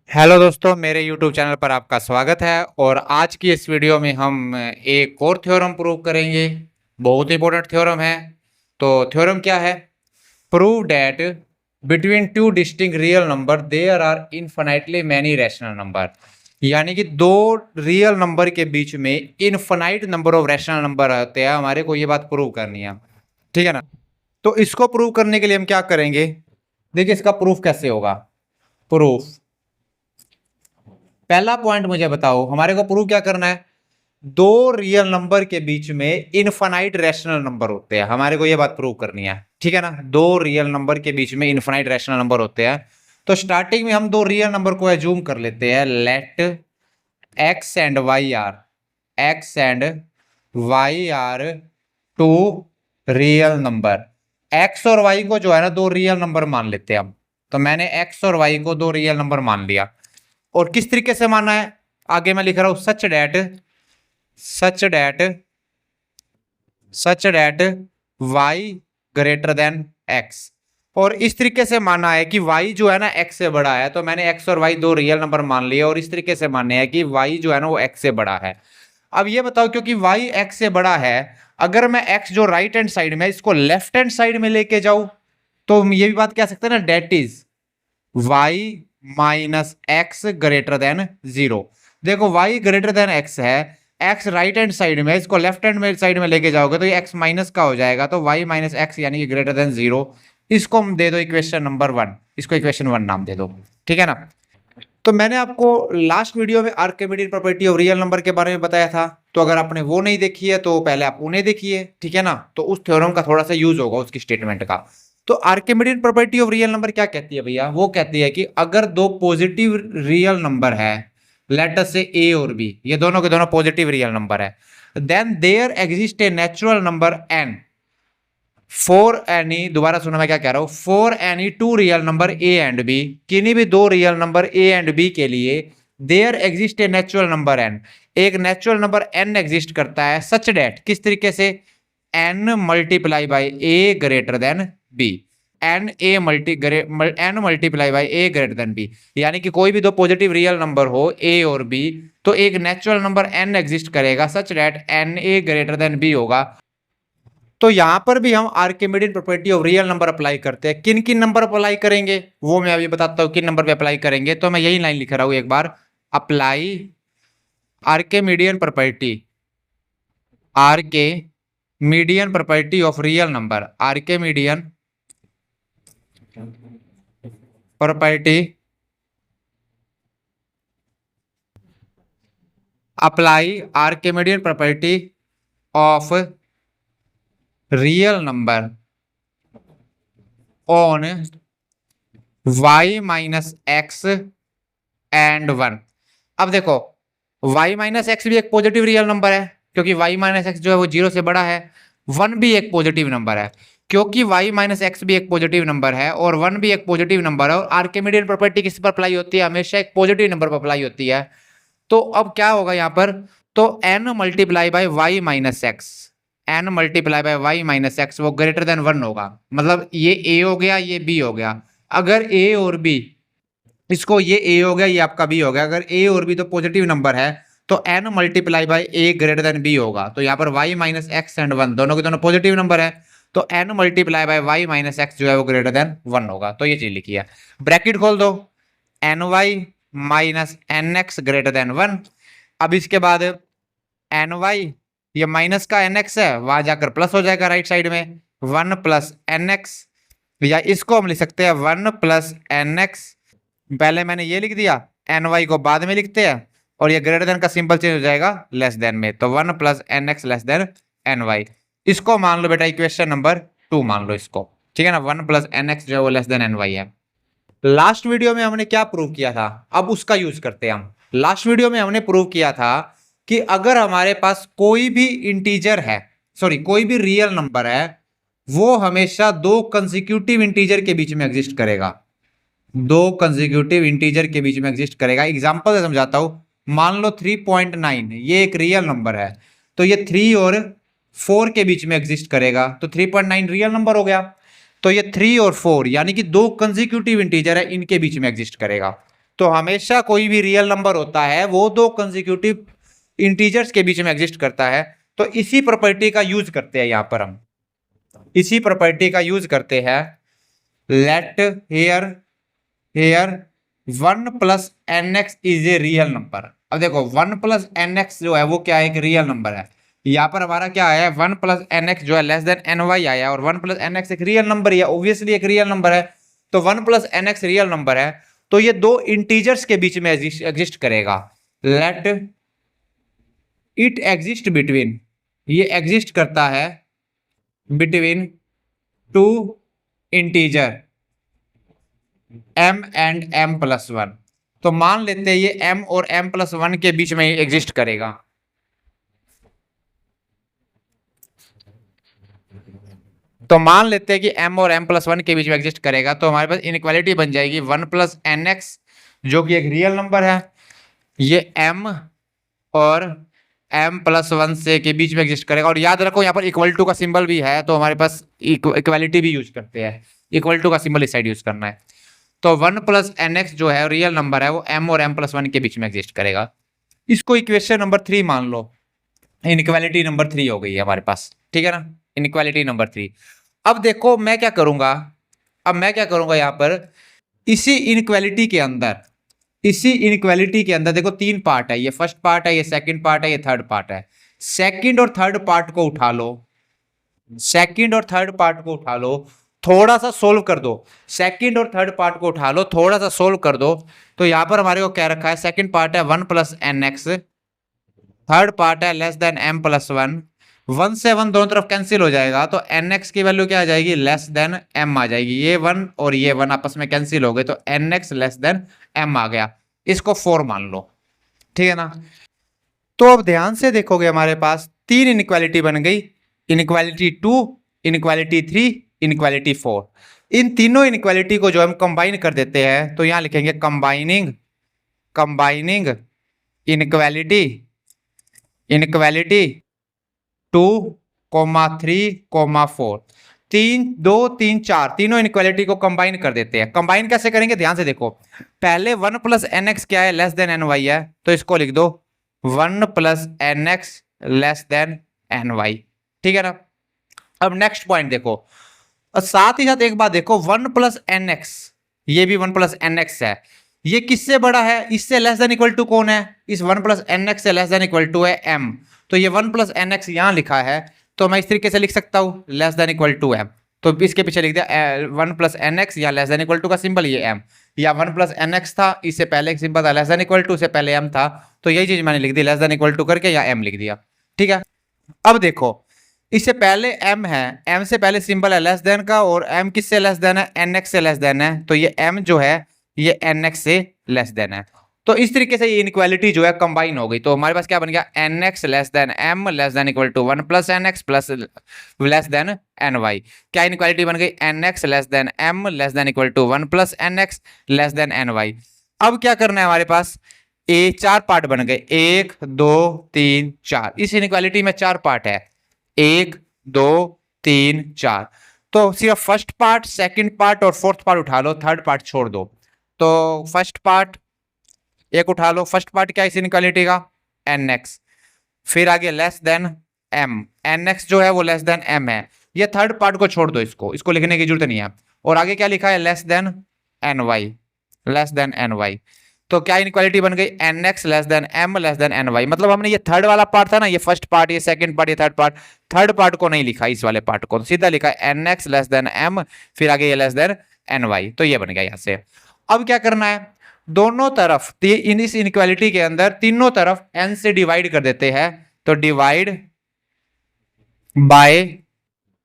Hello दोस्तों, मेरे YouTube channel पर आपका स्वागत है। और आज की इस वीडियो में हम एक और थ्योरम प्रूव करेंगे। बहुत इंपॉर्टेंट थ्योरम है। तो थ्योरम क्या है? Prove that between two distinct real number there are infinitely many rational number. यानी कि दो रियल नंबर के बीच में infinite number of rational number होते हैं। हमारे को ये बात प्रूव करनी है, ठीक है ना? तो इसको प्रूव करने के लिए हम क्या करेंगे? देखिए, इसका प्रूफ कैसे होगा। प्रूफ, पहला पॉइंट मुझे बताओ, हमारे को प्रूव क्या करना है? दो रियल नंबर के बीच में इनफाइनाइट रैशनल नंबर होते हैं। हमारे को यह बात प्रूव करनी है, ठीक है ना? दो रियल नंबर के बीच में इनफाइनाइट रैशनल नंबर होते हैं। तो स्टार्टिंग में हम दो रियल नंबर को एज्यूम कर लेते हैं। Let x and y are, x and y are two real number. X और वाई को जो है ना दो रियल नंबर मान लेते हैं हम। तो मैंने एक्स और वाई को दो रियल नंबर मान लिया। और किस तरीके से माना है? आगे मैं लिख रहा हूं such that y greater than x. और इस तरीके से माना है कि y जो है ना x से बड़ा है। तो मैंने x और y दो रियल नंबर मान लिए और इस तरीके से माने हैं कि y जो है ना वो x से बड़ा है। अब ये बताओ, क्योंकि y x से बड़ा है, अगर मैं x जो राइट हैंड साइड में इसको लेफ्ट हैंड साइड में लेके जाऊं तो हम ये भी बात कह सकते हैं ना, that is y minus x greater than 0। देखो y ग्रेटर देन x है, x राइट हैंड साइड में, इसको लेफ्ट हैंड में साइड में लेके जाओगे तो ये x माइनस का हो जाएगा। तो y माइनस एक्स यानी कि ग्रेटर देन 0। इसको हम दे दो इक्वेशन नंबर 1, इसको इक्वेशन 1 नाम दे दो, ठीक है ना? तो मैंने आपको लास्ट वीडियो में Archimedes property of real number के बारे में बताया था। तो अगर आपने वो नहीं देखी है तो पहले आप उन्हें देखिए, ठीक है ना? तो उस थ्योरम का थोड़ा सा यूज होगा उसकी स्टेटमेंट का। तो Archimedes property of real number क्या कहती है भैया? वो कहती है कि अगर दो पॉजिटिव रियल नंबर है, लेट अस से ए और बी, ये दोनों के दोनों पॉजिटिव रियल नंबर है, then there exist a natural number n for any, दोबारा सुनो मैं क्या कह रहा हूं, for any two real number a and b, किन्हीं भी दो real number a and b के लिए there exist a natural number n, एक नेचुरल नंबर एन एग्जिस्ट करता है। सच डेट, किस तरीके से? N multiply by a greater than b, n multiply by a greater than b. यानी कि कोई भी दो पॉजिटिव रियल नंबर हो ए और बी, तो एक नेचुरल नंबर एन एग्जिस्ट करेगा such that N A greater than B होगा। तो यहां पर भी हम Archimedes property of real number apply करते हैं। किन किन नंबर अप्लाई करेंगे वो मैं अभी बताता हूं, किन नंबर पे अप्लाई करेंगे। तो मैं यही लाइन लिख रहा हूं एक बार, apply Archimedean property, Archimedean property of real number, Archimedean property, apply Archimedean property of real number on y minus X and 1। अब देखो, y माइनस एक्स भी एक पॉजिटिव रियल नंबर है, क्योंकि y माइनस एक्स जो है वो 0 से बड़ा है। 1 भी एक पॉजिटिव नंबर है, क्योंकि y माइनस एक्स भी एक पॉजिटिव नंबर है और 1 भी एक पॉजिटिव नंबर है। और आर्किमिडियन प्रॉपर्टी किस पर अप्लाई होती है? हमेशा एक पॉजिटिव नंबर पर अप्लाई होती है। तो अब क्या होगा यहाँ पर? तो n multiply by y minus x, n multiply by y minus x वो ग्रेटर देन 1 होगा। मतलब ये a हो गया, ये b हो गया। अगर a और b, इसको ये a हो गया, ये आपका b हो गया। अगर a और b तो पॉजिटिव नंबर है तो n multiply by a greater than b होगा। तो यहाँ पर y माइनस एक्स एंड 1 दोनों के दोनों पॉजिटिव नंबर है, तो n multiply by y minus x जो है वो ग्रेटर देन 1 होगा। तो ये चीज लिखी है, ब्रैकेट खोल दो, n y minus n x greater than 1। अब इसके बाद एन वाई, ये माइनस का एन एक्स है, वहां जाकर प्लस हो जाएगा राइट साइड में, 1 प्लस एन एक्स, या इसको हम लिख सकते हैं 1 प्लस एन एक्स। पहले मैंने ये लिख दिया, एन वाई को बाद में लिखते हैं, और ये ग्रेटर देन का सिंबल चेंज हो जाएगा लेस देन में, तो 1 plus n x less than n y. इसको मान लो बेटा इक्वेशन नंबर 2 मान लो इसको, ठीक है ना? 1 प्लस एन एक्स जो है वो लेस देन एन वाई है। लास्ट वीडियो में हमने क्या प्रूव किया था? अब उसका यूज करते हैं हम। लास्ट वीडियो में हमने प्रूव किया था कि अगर हमारे पास कोई भी इंटीजर है, सॉरी कोई भी रियल नंबर है, वो हमेशा दो कंसेक्यूटिव इंटीजर के बीच में एग्जिस्ट करेगा, दो कंसेक्यूटिव इंटीजर के बीच में एग्जिस्ट करेगा। एग्जांपल से समझाता हूं, मान लो 3.9 ये एक रियल नंबर है, तो ये 3 और 4 के बीच में एग्जिस्ट करेगा, तो 3.9 रियल नंबर हो गया। तो ये 3 और 4 यानी कि दो कंसेक्यूटिव इंटीजर है, इनके बीच में एग्जिस्ट करेगा। तो हमेशा कोई भी रियल नंबर होता है वो दो कंसेक्यूटिव इंटीजर्स के बीच में एग्जिस्ट करता है। तो इसी प्रॉपर्टी का यूज करते हैं यहां पर, हम इसी प्रॉपर्टी का यूज करते हैं। Let here here 1 plus n x is a real number. अब देखो 1 प्लस एन एक्स जो है वो क्या है, एक रियल नंबर है। यहाँ पर हमारा क्या आया है, 1 प्लस एन एक्स जो है लेस देन एन वाई आया, और 1 प्लस एन एक्स एक रियल नंबर ही है, ऑब्वियसली एक रियल नंबर है। तो 1 plus n x real number है, तो ये दो इंटीजर्स के बीच में एग्जिस्ट करेगा। लेट इट एग्जिस्ट बिटवीन, ये एग्जिस्ट करता है between two integer m and m plus 1। तो मान लेते हैं ये m और m प्लस 1 के बीच में एग्जिस्ट करेगा। तो मान लेते हैं कि m और m प्लस 1 के बीच में एग्जिस्ट करेगा, तो हमारे पास इनइक्वालिटी बन जाएगी 1 प्लस एन एक्स जो कि एक रियल नंबर है, ये m और m प्लस 1 से के बीच में एग्जिस्ट करेगा। और याद रखो यहाँ पर इक्वल टू का सिंबल भी है, तो हमारे पास इक्वालिटी भी यूज करते हैं, इक्वल टू का सिंबल इस साइड यूज करना है। तो 1 प्लस एन एक्स जो है रियल नंबर है, वो m और m प्लस 1 के बीच में एग्जिस्ट करेगा। इसको इक्वेशन नंबर 3 मान लो, इनइक्वालिटी नंबर 3 हो गई है हमारे पास, ठीक है ना, इनइक्वालिटी नंबर 3। अब देखो मैं क्या करूंगा, अब मैं क्या करूंगा यहाँ पर, इसी इनइक्वालिटी के अंदर, इसी इनइक्वालिटी के अंदर देखो 3 पार्ट है, ये फर्स्ट पार्ट है, ये सेकंड पार्ट है, ये थर्ड पार्ट है। सेकंड और थर्ड पार्ट को उठा लो, सेकंड और थर्ड पार्ट को उठा लो, थोड़ा सा सोल्व कर दो। सेकंड और थर्ड पार्ट को उठा लो, थोड़ा सा सोल्व कर दो। तो यहां पर हमारे को क्या रखा है, सेकंड पार्ट है 1 plus n x, third part है लेस देन m प्लस 1। 1 से 1 दोनों तरफ कैंसिल हो जाएगा, तो एन एक्स की वैल्यू क्या आ जाएगी, लेस देन m आ जाएगी। ये 1 और ये 1 आपस में कैंसिल हो गए, तो n x less than m आ गया। इसको 4 मान लो, ठीक है ना। तो अब ध्यान से देखोगे हमारे पास 3 इनइक्वालिटी बन गई, इनइक्वालिटी 2, इनइक्वालिटी 3, इनइक्वालिटी 4। इन तीनों इनइक्वालिटी को जो हम कंबाइन कर देते हैं, तो यहां लिखेंगे कंबाइनिंग, कंबाइनिंग इनइक्वालिटी, इनइक्वालिटी 2, 3, 4। 3, 2, 3, 4 तीनों इनइक्वालिटी को कंबाइन कर देते हैं। कंबाइन कैसे करेंगे, ध्यान से देखो। पहले 1 प्लस एन एक्स क्या है, लेस देन एन वाई है, तो इसको लिख दो 1 plus n x less than n y, ठीक है ना। अब नेक्स्ट पॉइंट देखो, और साथ ही साथ एक बात देखो, 1 प्लस एन एक्स, ये भी 1 प्लस एन एक्स है, ये किससे बड़ा है, इससे लेस देन इक्वल टू कौन है, इस 1 प्लस एन एक्स से लेस देन इक्वल टू है m। तो ये 1 प्लस एन एक्स यहां लिखा है, तो मैं इस तरीके से लिख सकता हूं less than equal to m। तो इसके पीछे लिख दिया 1 प्लस एन एक्स, या लेस देन इक्वल टू का सिंबल ये m, या 1 प्लस एन एक्स था, इससे पहले एक सिंबल था लेस देन इक्वल टू, से पहले m था, तो यही चीज मैंने लिख दी लेस देन इक्वल टू करके, या m लिख दिया, ठीक है। अब देखो इससे पहले m है, m से पहले सिंबल है लेस देन का, और m किससे लेस देन है, nx से लेस देन है, तो ये m जो है ये nx से लेस देन है। तो इस तरीके से ये इनइक्वालिटी जो है कंबाइन हो गई। तो हमारे पास क्या बन गया, nx less than m less than equal to 1 plus nx plus less than ny। क्या इनइक्वालिटी बन गई, nx less than m less than equal to 1 plus nx less than ny। अब क्या करना है हमारे पास, ये 4 पार्ट बन गए, 1, 2, 3, 4। इस इनइक्वालिटी में 4 पार्ट है, 1, 2, 3, 4। तो सिर्फ फर्स्ट पार्ट, सेकंड पार्ट और फोर्थ पार्ट उठा लो, थर्ड पार्ट छोड़ दो। तो फर्स्ट पार्ट एक उठा लो, फर्स्ट पार्ट क्या है इस इनइक्वालिटी का, nx, फिर आगे लेस देन m, nx जो है वो लेस देन m है। ये थर्ड पार्ट को छोड़ दो, इसको लिखने की जरूरत नहीं है। और आगे क्या लिखा है, less than ny, less than ny। तो क्या इनइक्वालिटी बन गई, nx less than m less than ny। मतलब हमने ये थर्ड वाला पार्ट था ना, ये फर्स्ट पार्ट, ये सेकंड पार्ट, ये थर्ड पार्ट को नहीं लिखा, इस वाले पार्ट को सीधा लिखा है nx लेस देन m, फिर आगे ये लेस देन ny। तो ये बन गया यहाँ से। अब क्या करना है, दोनों तरफ इस इनइक्वालिटी के अंदर तीनों तरफ n से डिवाइड कर देते हैं। तो डिवाइड बाय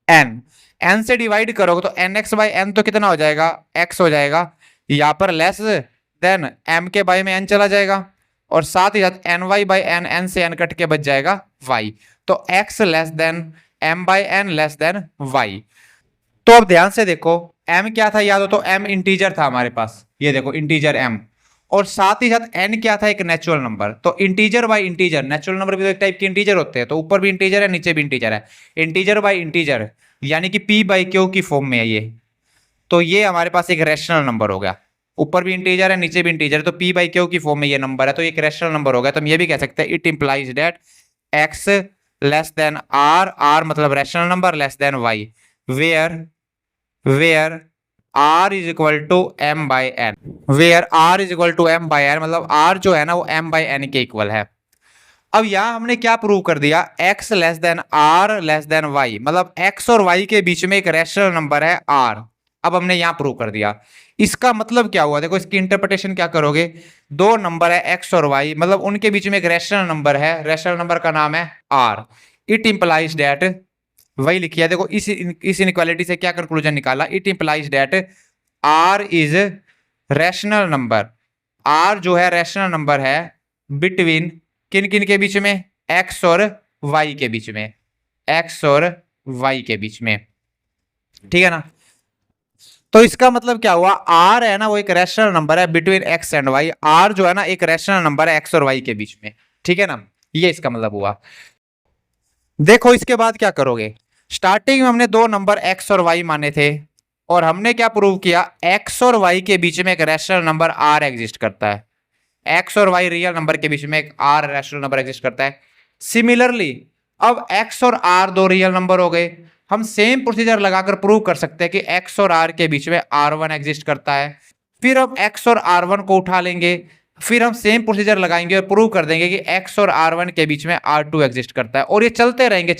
n से डिवाइड करोगे तो nx बाय n तो कितना हो जाएगा, x हो जाएगा। यहाँ पर लेस देन m के बाय में n चला जाएगा, और साथ ही साथ ny बाय n से n कट के बच जाएगा y। तो x less than m by n less than y। तो अब ध्यान से देखो, m क्या था याद हो तो, m इंटीजर था हमारे पास, ये देखो इंटीजर m, और साथ ही साथ n क्या था, एक नेचुरल नंबर। तो integer by integer, natural number भी तो एक टाइप के इंटीजर होते हैं, तो ऊपर भी इंटीजर है नीचे भी इंटीजर है, इंटीजर बाय इंटीजर यानी कि p बाय q की फॉर्म में है ये। तो ये हमारे पास एक रैशनल नंबर हो गया, ऊपर भी इंटीजर है नीचे भी इंटीजर है, तो p बाई क्यू की फॉर्म में ये नंबर है, तो ये एक रैशनल नंबर होगा। तो हम ये भी कह सकते हैं it implies that x less than r मतलब rational number less than y, where r is equal to m by n, where r is equal to m by n, मतलब r जो है ना वो m बाई n के equal है। अब यहां हमने क्या प्रूव कर दिया, x less than r less than y, मतलब x और y के बीच में एक रैशनल नंबर है r। अब हमने यहां प्रूव कर दिया। इसका मतलब क्या हुआ, देखो इसकी इंटरप्रिटेशन क्या करोगे, दो नंबर है x और y, मतलब उनके बीच में एक रैशनल नंबर है, रैशनल नंबर का नाम है r। इट इंप्लाइज दैट, वही लिखिए, देखो इस इनइक्वालिटी से क्या कंक्लूजन निकाला, it implies that r is rational number, r जो है रैशनल नंबर है बिटवीन किन किन के बीच में, x और y के बीच में, x और y के बीच में, ठीक है ना। तो इसका मतलब क्या हुआ, r है ना वो एक रैशनल नंबर है between x and y, r जो है ना एक रैशनल नंबर है x और y के बीच में, ठीक है ना, ये इसका मतलब हुआ। देखो इसके बाद क्या करोगे, स्टार्टिंग में हमने दो नंबर x और y माने थे और हमने क्या प्रूव किया, x और y के बीच में एक रैशनल नंबर r एग्जिस्ट करता है, x और y रियल नंबर के बीच में एक r रैशनल नंबर एग्जिस्ट करता है। सिमिलरली अब x और r दो रियल नंबर हो गए, हम सेम प्रोसीजर लगाकर प्रूव कर सकते हैं कि x और r के बीच में r1 एग्जिस्ट करता है। फिर हम x और r1 को उठा लेंगे, फिर हम सेम प्रोसीजर लगाएंगे और प्रूव कर देंगे कि x और r1 के बीच में r2 एग्जिस्ट करता है, और ये चलते रहेंगे,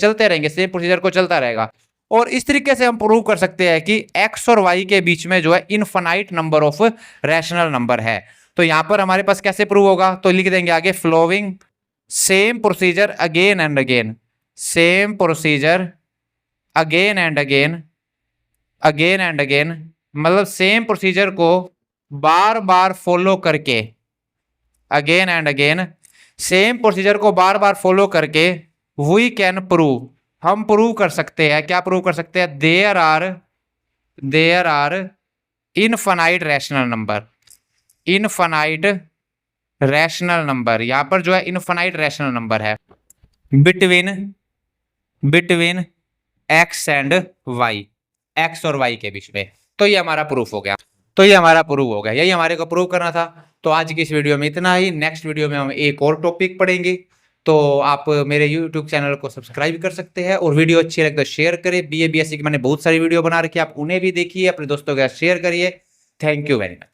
सेम प्रोसीजर को चलता रहेगा। और इस तरीके से हम प्रूव कर सकते हैं कि x और y के बीच में जो है infinite number of rational number है। तो यहां पर हमारे पास कैसे प्रूव होगा, तो लिख देंगे आगे following same procedure again and again, same procedure again and again, again and again, मतलब सेम प्रोसीजर को बार बार फॉलो करके, again and again, same procedure को बार बार फॉलो करके वी कैन प्रूव, हम प्रूव कर सकते हैं, क्या प्रूव कर सकते हैं, there are infinite rational number, infinite rational number, यहां पर जो है इनफाइनाइट रैशनल नंबर है between x and y, x और y के बीच में। तो ये हमारा प्रूफ हो गया, यही हमारे को प्रूव करना था। तो आज की इस वीडियो में इतना ही, नेक्स्ट वीडियो में हम एक और टॉपिक पढ़ेंगे। तो आप मेरे YouTube चैनल को सब्सक्राइब कर सकते हैं और वीडियो अच्छी लगे तो शेयर करें। BA BSc की मैंने बहुत सारी वीडियो बना रखी है, आप उन्हें भी देखिए, अपने दोस्तों के साथ शेयर करिए। Thank you very much.